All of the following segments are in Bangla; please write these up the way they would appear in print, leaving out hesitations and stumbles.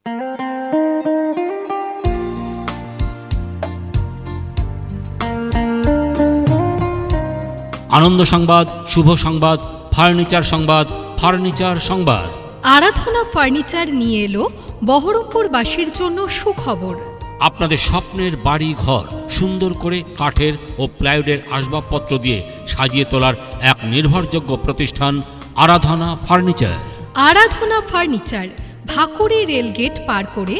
আনন্দ সংবাদ, শুভ সংবাদ, ফার্নিচার সংবাদ, ফার্নিচার সংবাদ। আরাধনা ফার্নিচার নিয়ে এলো বহরমপুরবাসীর জন্য সুখবর। আপনাদের স্বপ্নের বাড়ি ঘর সুন্দর করে কাঠের ও প্লাইউডের আসবাবপত্র দিয়ে সাজিয়ে তোলার এক নির্ভরযোগ্য প্রতিষ্ঠান আরাধনা ফার্নিচার। আরাধনা ফার্নিচার ভাকুড়ি রেলগেট পার করে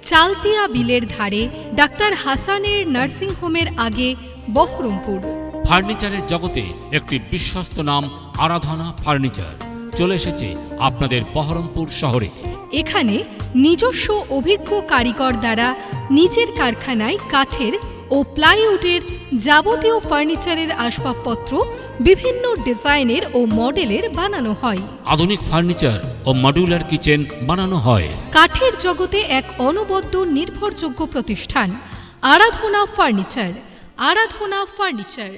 চালতিয়া বিলের ধারে ডাক্তার হাসানের নার্সিংহোমের আগে, বহরমপুর। ফার্নিচারের জগতে একটি বিশ্বস্ত নাম আরাধনা ফার্নিচার চলে এসেছে আপনাদের বহরমপুর শহরে। এখানে নিজস্ব অভিজ্ঞ কারিগর দ্বারা নিজের কারখানায় কাঠের ও প্লাইউডের যাবতীয় ফার্নিচারের আসবাবপত্র বিভিন্ন ডিজাইনের ও মডেলের বানানো হয়। আধুনিক ফার্নিচার ও মডিউলার কিচেন বানানো হয়। কাঠের জগতে এক অনবদ্য নির্ভরযোগ্য প্রতিষ্ঠান আরাধনা ফার্নিচার। আরাধনা ফার্নিচার।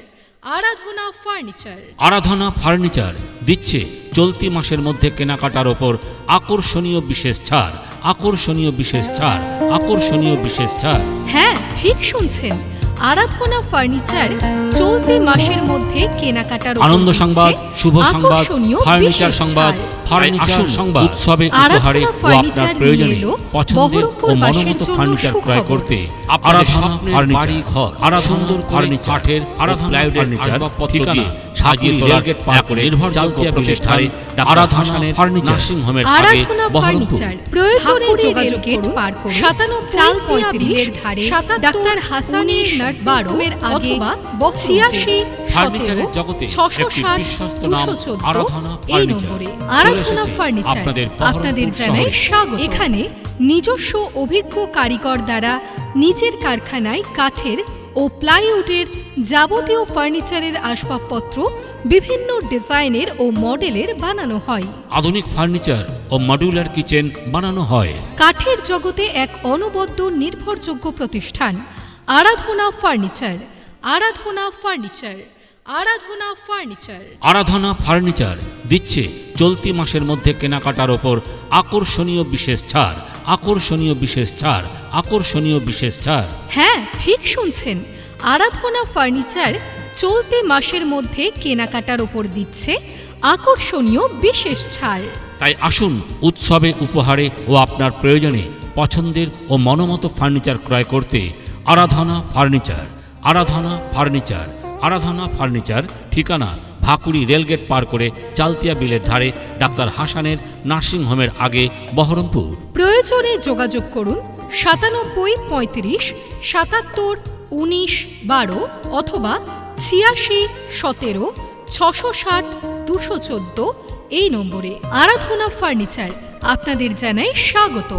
আরাধনা ফার্নিচার। আরাধনা ফার্নিচার দিচ্ছে চলতি মাসের মধ্যে কেনাকাটার ওপর আকর্ষণীয় বিশেষ ছাড়, আকর্ষণীয় বিশেষ ছাড়, আকর্ষণীয় বিশেষ ছাড়। হ্যাঁ, ঠিক শুনছেন, আরাধনা ফার্নিচার চলতি মাসের মধ্যে কেনাকাটার ওপর আনন্দ সংবাদ, শুভ সংবাদ, ফার্নিচার সংবাদ, ফার্নিচার সংবাদ, উৎসবে উপহারে ও আপনার প্রয়োজনে পছন্দের ও মনোমত ফার্নিচার ক্রয় করতে আরাধনা ফার্নিচার ঘর, আরাধনা ফার্নিচার কাঠের, আরাধনা ফার্নিচার আসবাবপত্র দিয়ে সাজিয়ে তোলার এক নির্ভরযোগ্য প্রতিষ্ঠান আরাধনা ফার্নিচার নার্সিংহোমের আগে, বহরমপুর। প্রয়োজনে যোগাযোগ করুন 97 বিলের ধারে ডাক্তার হাসানের নার্সিংহোমের আগে, 86 ফার্নিচারের জগতে একটি বিশ্বস্ত নাম আরাধনা ফার্নিচার। আরাধনা ফার্নিচার আপনাদের জানাই স্বাগত। এখানে নিজস্ব অভিজ্ঞ কারিগর দ্বারা নিজের কারখানায় কাঠের ও প্লাইউডের যাবতীয় ফার্নিচারের আসবাবপত্র বিভিন্ন ডিজাইনের ও মডেলের বানানো হয়। আধুনিক ফার্নিচার ও মডিউলার কিচেন বানানো হয়। কাঠের জগতে এক অনবদ্য নির্ভরযোগ্য প্রতিষ্ঠান আরাধনা ফার্নিচার। আরাধনা ফার্নিচার। আরাধনা ফার্নিচার। আরাধনা ফার্নিচার দিচ্ছে চলতি মাসের মধ্যে কেনাকাটার ওপর আকর্ষণীয় বিশেষ ছাড়, আকর্ষণীয় বিশেষ ছাড়, আকর্ষণীয় বিশেষ ছাড়। হ্যাঁ, ঠিক শুনছেন, আরাধনা ফার্নিচার চলতি মাসের মধ্যে কেনাকাটার ওপর দিচ্ছে আকর্ষণীয় বিশেষ ছাড়। তাই আসুন উৎসবে উপহারে ও আপনার প্রয়োজনে পছন্দের ও মনোমত ফার্নিচার ক্রয় করতে আরাধনা ফার্নিচার। আরাধনা ফার্নিচার। আরাধনা ফার্নিচার ঠিকানা ভাকুড়ি রেলগেট পার করে চালতিয়া বিলের ধারে ডাক্তার হাসানের নার্সিংহোমের আগে, বহরমপুর। প্রয়োজনে যোগাযোগ করুন 97 35 77 19 12 অথবা 86 17 660 214 এই নম্বরে। আরাধনা ফার্নিচার আপনাদের জানাই স্বাগত।